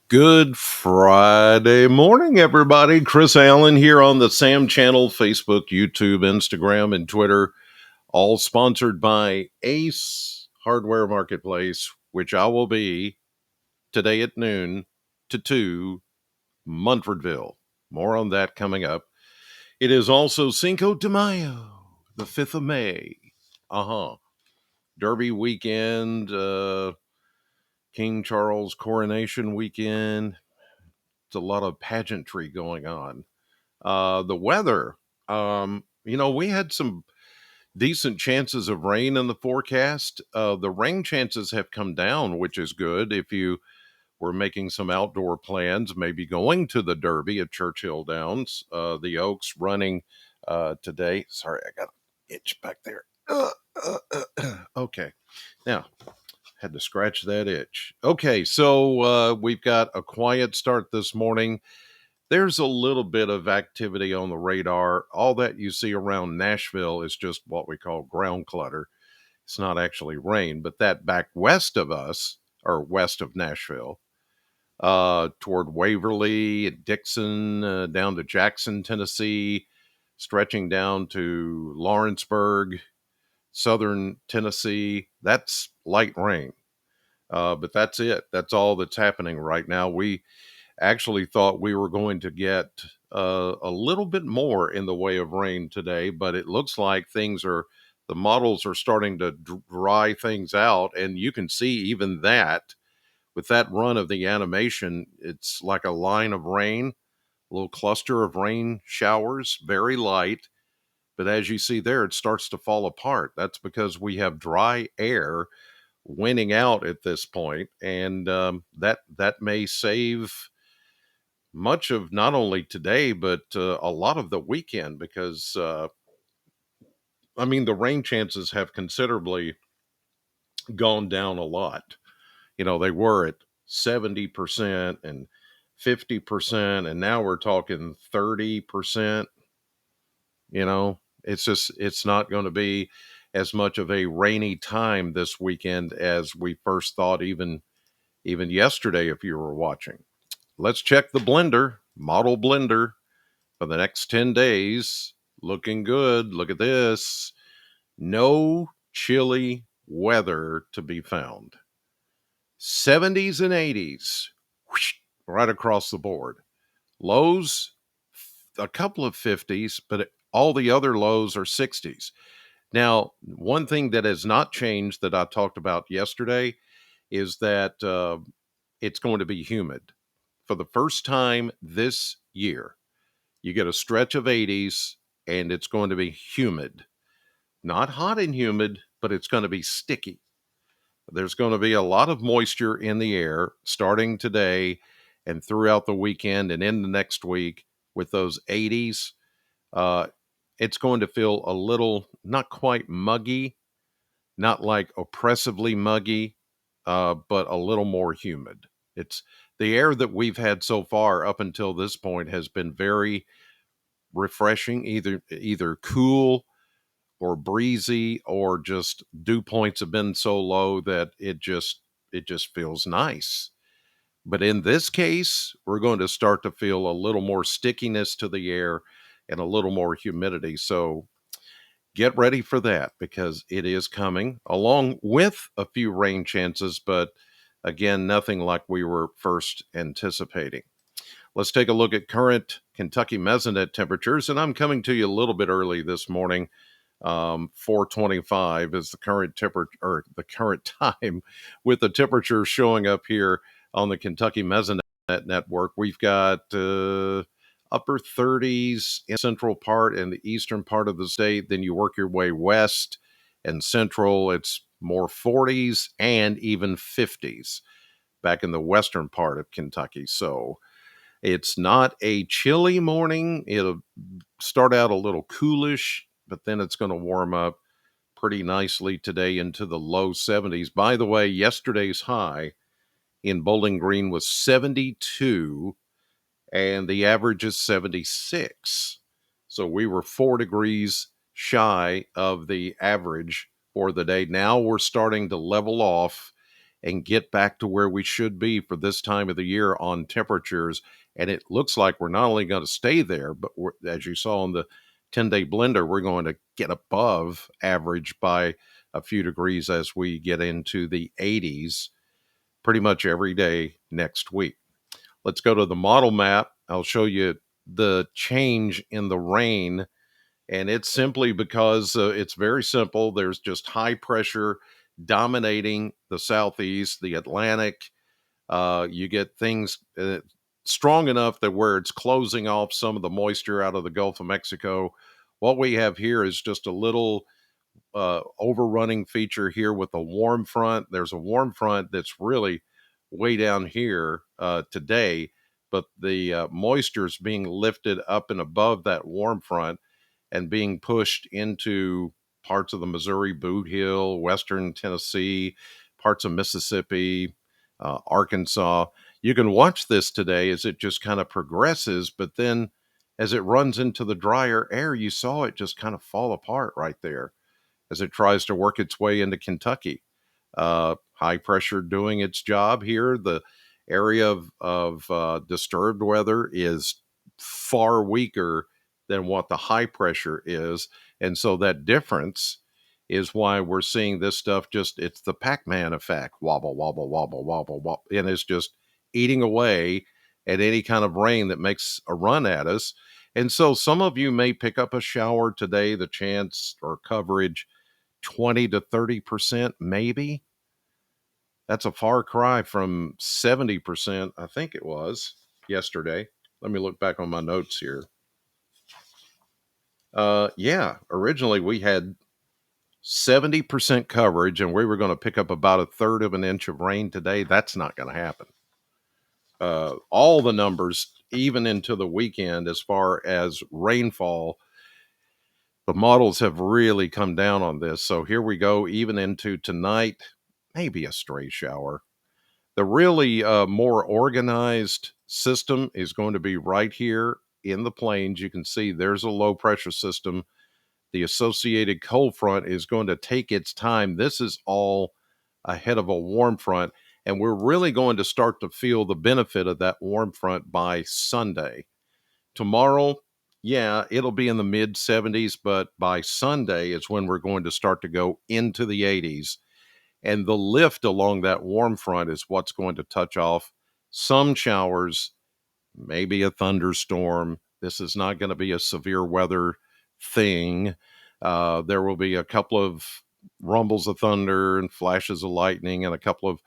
Good Friday morning, everybody. Chris Allen here on the Sam Channel, Facebook, YouTube, Instagram, and Twitter, all sponsored by Ace Hardware Marketplace, which I will be today at noon to 2, Munfordville. More on that coming up. It is also Cinco de Mayo, the 5th of May. Derby weekend, King Charles coronation weekend. It's a lot of pageantry going on. The weather, we had some decent chances of rain in the forecast. The rain chances have come down, which is good. If you were making some outdoor plans, maybe going to the Derby at Churchill Downs, the Oaks running today. Sorry, I got an itch back there. Okay, now had to scratch that itch. Okay, so we've got a quiet start this morning. There's a little bit of activity on the radar. All that you see around Nashville is just what we call ground clutter. It's not actually rain, but that back west of us, or west of Nashville, toward Waverly and Dixon, down to Jackson, Tennessee, stretching down to Lawrenceburg, southern Tennessee, that's light rain. But that's it. That's all that's happening right now. We actually thought we were going to get a little bit more in the way of rain today, but it looks like the models are starting to dry things out. And you can see even that with that run of the animation, it's like a line of rain, a little cluster of rain showers, very light. But as you see there, it starts to fall apart. That's because we have dry air winning out at this point, and that may save much of not only today but a lot of the weekend, because the rain chances have considerably gone down a lot. They were at 70% and 50%, and now we're talking 30%. It's not going to be as much of a rainy time this weekend as we first thought, even yesterday, if you were watching. Let's check the model blender for the next 10 days. Looking good. Look at this. No chilly weather to be found. 70s and 80s, whoosh, right across the board. Lows, a couple of 50s, but all the other lows are 60s. Now, one thing that has not changed that I talked about yesterday is that it's going to be humid. For the first time this year, you get a stretch of 80s, and it's going to be humid. Not hot and humid, but it's going to be sticky. There's going to be a lot of moisture in the air starting today and throughout the weekend and in the next week with those 80s. It's going to feel a little, not quite muggy, not like oppressively muggy, but a little more humid. It's the air that we've had so far up until this point has been very refreshing, either cool or breezy, or just dew points have been so low that it just feels nice. But in this case, we're going to start to feel a little more stickiness to the air and a little more humidity. So get ready for that, because it is coming along with a few rain chances, but again, nothing like we were first anticipating. Let's take a look at current Kentucky mesonet temperatures, and I'm coming to you a little bit early this morning. 4:25 is the current temperature, or the current time, with the temperature showing up here on the Kentucky Mesonet network. We've got upper 30s in the central part and the eastern part of the state. Then you work your way west and central, it's more 40s and even 50s back in the western part of Kentucky. So it's not a chilly morning. It'll start out a little coolish, but then it's going to warm up pretty nicely today into the low 70s. By the way, yesterday's high in Bowling Green was 72, and the average is 76. So we were 4 degrees shy of the average for the day. Now we're starting to level off, and get back to where we should be for this time of the year on temperatures. And it looks like we're not only going to stay there, but as you saw on the 10-day blender, we're going to get above average by a few degrees as we get into the 80s pretty much every day next week. Let's go to the model map. I'll show you the change in the rain. And it's simply because it's very simple. There's just high pressure dominating the southeast, the Atlantic. You get things strong enough that where it's closing off some of the moisture out of the Gulf of Mexico. What we have here is just a little overrunning feature here with a warm front. There's a warm front that's really way down here today, but the moisture is being lifted up and above that warm front and being pushed into parts of the Missouri Boot Hill, Western Tennessee, parts of Mississippi, Arkansas. You can watch this today as it just kind of progresses, but then as it runs into the drier air, you saw it just kind of fall apart right there as it tries to work its way into Kentucky. High pressure doing its job here. The area of disturbed weather is far weaker than what the high pressure is. And so that difference is why we're seeing this stuff it's the Pac-Man effect. Wobble, wobble, wobble, wobble, wobble. And it's just eating away at any kind of rain that makes a run at us. And so some of you may pick up a shower today, the chance or coverage 20 to 30%, maybe. That's a far cry from 70%, I think it was yesterday. Let me look back on my notes here. Yeah, originally we had 70% coverage and we were going to pick up about a third of an inch of rain today. That's not going to happen. All the numbers, even into the weekend, as far as rainfall, the models have really come down on this. So here we go, even into tonight, maybe a stray shower. The really more organized system is going to be right here in the plains. You can see there's a low pressure system. The associated cold front is going to take its time. This is all ahead of a warm front, and we're really going to start to feel the benefit of that warm front by Sunday. Tomorrow, yeah, it'll be in the mid 70s, but by Sunday is when we're going to start to go into the 80s. And the lift along that warm front is what's going to touch off some showers, maybe a thunderstorm. This is not going to be a severe weather thing. There will be a couple of rumbles of thunder and flashes of lightning and a couple of,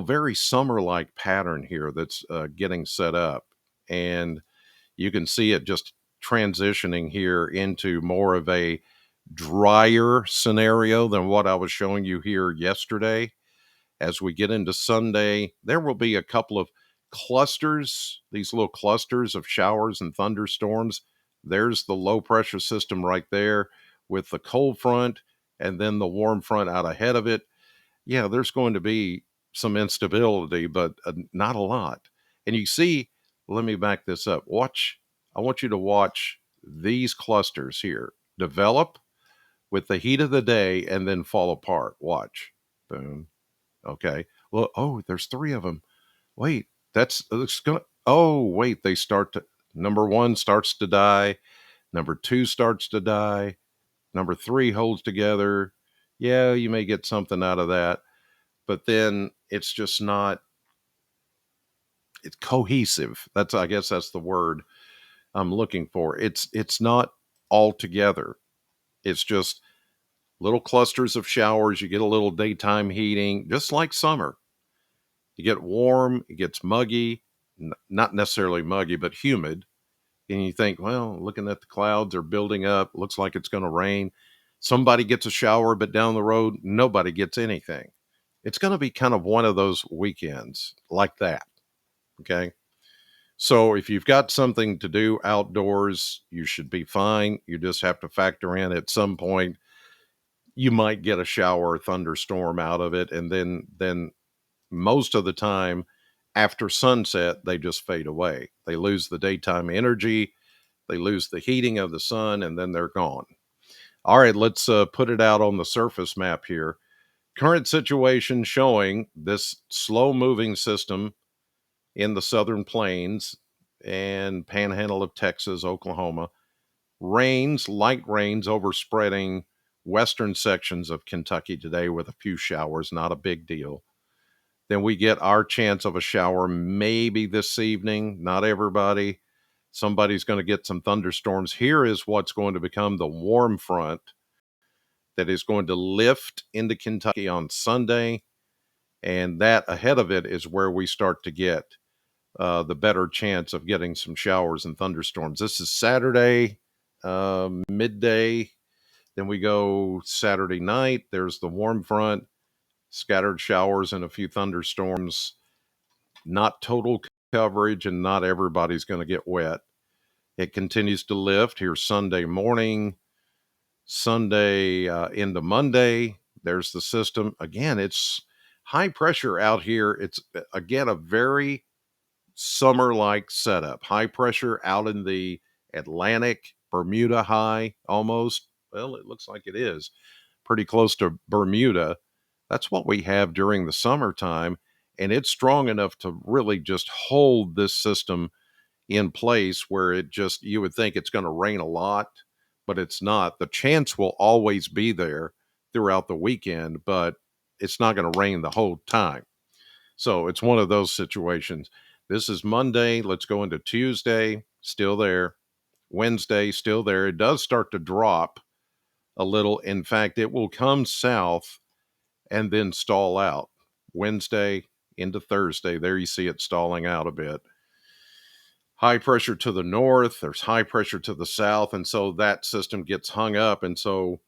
very summer-like pattern here that's getting set up. And you can see it just transitioning here into more of a drier scenario than what I was showing you here yesterday. As we get into Sunday, there will be a couple of clusters, these little clusters of showers and thunderstorms. There's the low pressure system right there with the cold front and then the warm front out ahead of it. Yeah, there's going to be some instability, but not a lot. And you see, let me back this up. I want you to watch these clusters here develop with the heat of the day and then fall apart. Watch. Boom. Okay. Well, there's three of them. Wait, it's gonna. Oh, wait, number one starts to die. Number two starts to die. Number three holds together. Yeah, you may get something out of that, but then it's just not. It's cohesive. I guess that's the word I'm looking for. It's not all together. It's just little clusters of showers. You get a little daytime heating, just like summer. You get warm, it gets muggy, not necessarily muggy, but humid. And you think, well, looking at the clouds are building up, looks like it's going to rain. Somebody gets a shower, but down the road, nobody gets anything. It's going to be kind of one of those weekends like that. Okay. So if you've got something to do outdoors, you should be fine. You just have to factor in at some point, you might get a shower or thunderstorm out of it. And then most of the time after sunset, they just fade away. They lose the daytime energy, they lose the heating of the sun, and then they're gone. All right, let's put it out on the surface map here. current situation showing this slow moving system in the southern plains and panhandle of Texas, Oklahoma. Rains, light rains overspreading western sections of Kentucky today with a few showers, not a big deal. Then we get our chance of a shower maybe this evening. Not everybody. Somebody's going to get some thunderstorms. Here is what's going to become the warm front that is going to lift into Kentucky on Sunday. And that ahead of it is where we start to get the better chance of getting some showers and thunderstorms. This is Saturday, midday. Then we go Saturday night. There's the warm front, scattered showers and a few thunderstorms. Not total coverage, and not everybody's going to get wet. It continues to lift here Sunday morning, Sunday into Monday. There's the system. Again, it's high pressure out here. It's, again, a very summer-like setup. High pressure out in the Atlantic, Bermuda high almost. Well, it looks like it is pretty close to Bermuda. That's what we have during the summertime, and it's strong enough to really just hold this system in place where it just, you would think it's going to rain a lot, but it's not. The chance will always be there throughout the weekend, but it's not going to rain the whole time. So it's one of those situations. This is Monday. Let's go into Tuesday. Still there. Wednesday, still there. It does start to drop a little. In fact, it will come south and then stall out. Wednesday into Thursday, there you see it stalling out a bit. High pressure to the north, there's high pressure to the south, and so that system gets hung up. And so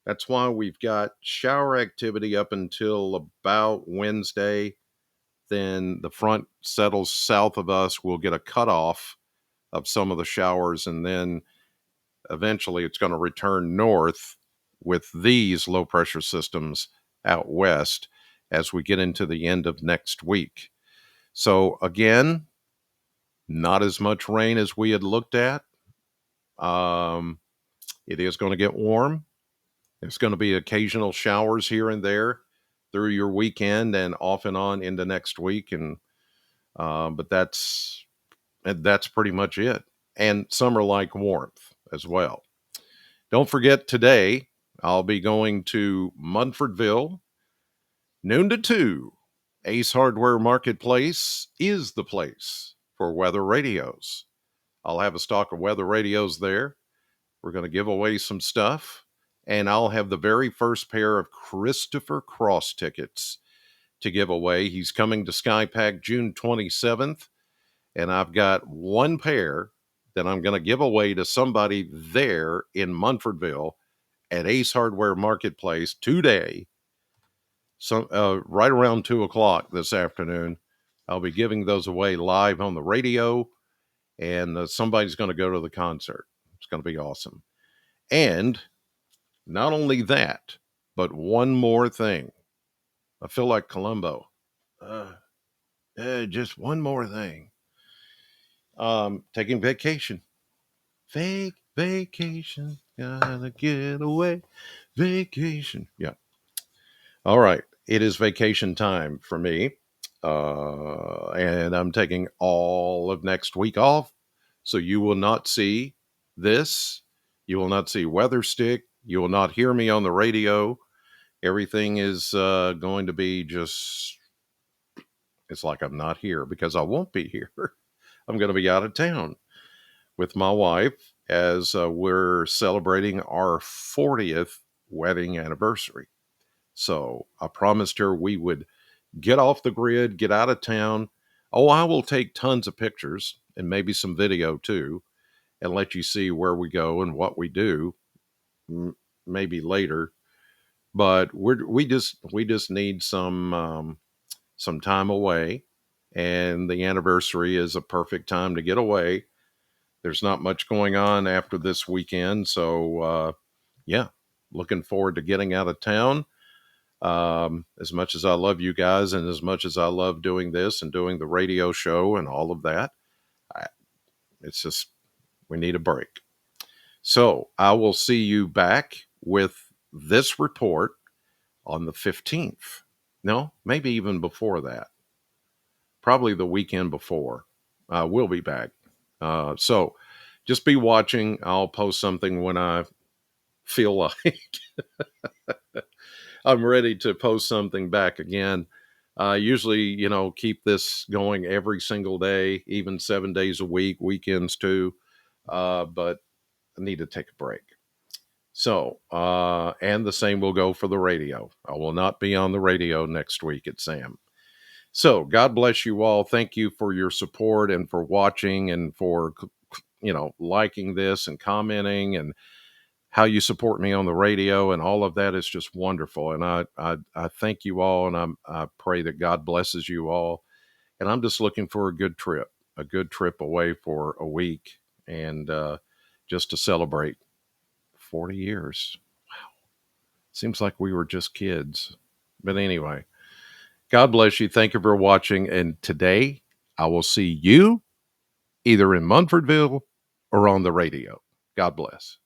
that's why we've got shower activity up until about Wednesday. Then the front settles south of us. We'll get a cutoff of some of the showers, and then eventually it's going to return north with these low pressure systems out west as we get into the end of next week. So again, not as much rain as we had looked at. It is going to get warm. There's going to be occasional showers here and there through your weekend and off and on into next week. And but that's pretty much it. And summer-like warmth as well. Don't forget, today I'll be going to Munfordville, noon to 2. Ace Hardware Marketplace is the place for weather radios. I'll have a stock of weather radios there. We're going to give away some stuff, and I'll have the very first pair of Christopher Cross tickets to give away. He's coming to SkyPack June 27th, and I've got one pair that I'm going to give away to somebody there in Munfordville at Ace Hardware Marketplace today. So right around 2:00 this afternoon, I'll be giving those away live on the radio, and somebody's going to go to the concert. It's going to be awesome. And not only that, but one more thing. I feel like Columbo. Just one more thing. Taking vacation. Vacation. Gotta get away. Vacation. Yeah. All right. It is vacation time for me. And I'm taking all of next week off. So you will not see this. You will not see Weather Stick. You will not hear me on the radio. Everything is going to be just, it's like I'm not here because I won't be here. I'm going to be out of town with my wife as we're celebrating our 40th wedding anniversary. So I promised her we would get off the grid, get out of town. Oh, I will take tons of pictures and maybe some video too, and let you see where we go and what we do maybe later. But we just need some time away, and the anniversary is a perfect time to get away. There's not much going on after this weekend, so yeah, looking forward to getting out of town. As much as I love you guys, and as much as I love doing this and doing the radio show and all of that, it's just, we need a break. So I will see you back with this report on the 15th. No, maybe even before that. Probably the weekend before. We'll be back. So just be watching. I'll post something when I feel like I'm ready to post something back again. Usually, keep this going every single day, even 7 days a week, weekends too. But I need to take a break. So, and the same will go for the radio. I will not be on the radio next week at Sam. So, God bless you all. Thank you for your support and for watching and for, liking this and commenting, and how you support me on the radio, and all of that is just wonderful. And I thank you all, and I pray that God blesses you all. And I'm just looking for a good trip away for a week, and just to celebrate 40 years. Seems like we were just kids. But anyway, God bless you. Thank you for watching. And today I will see you either in Munfordville or on the radio. God bless.